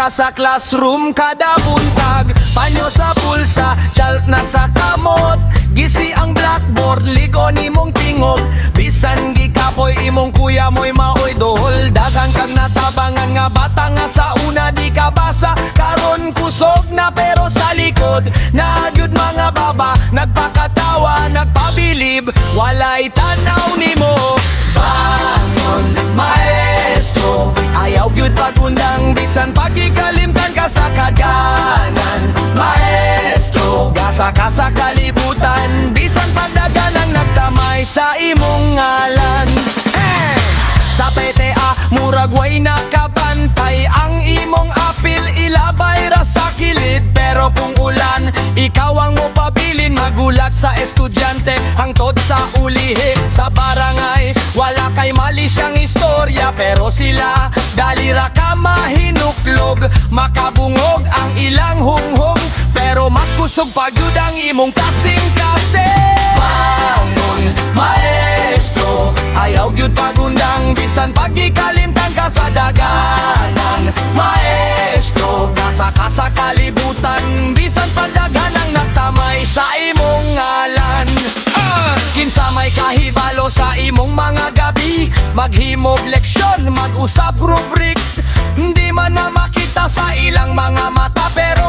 sa classroom kada buntag. Panyo sa pulsa, chalk na sa kamot. Gisi ang blackboard, ligo ni mong tingog. Bisan gikapoy imong kuya mo'y maoy dohol. Daghang kang natabangan nga bata nga sa una di ka basa. Karon kusog na pero sa likod nagyud mga baba, nagpakatawa, nagpabilib, walay tanaw nimo. Bangon, maestro, ayaw gyud pagundang bisan pagikalimtan ka sa kaganan. Maestro, gasa ka sa kalibutan bisan pagdagan ang nagtamay sa imong ngalan. Sa PTA, murag way nakabantay ang imong apil, ilabay ra sa kilid. Pero kung ulan, ikaw ang mopabilin. Magulat sa estudyante, hangtod sa ulihi. Sa barangay, wala kay mali siyang istorya. Pero sila, dalira ka mahinuklog. Makabungog ang ilang hunghong, pero mas kusog pagyud ang imong kasing-kasing. Bangon, maestro, ayaw gyud pagundang bisan pagikalimtan ka sa daganan. Maestro, gasa ka sa kalibutan bisan pagdagan ang nagtamay sa imong ngalan. Kinsa may kahibalo sa imong mga gabi, maghimog leksyon, mag-usap rubrics. Hindi man na makita sa ilang mga mata, pero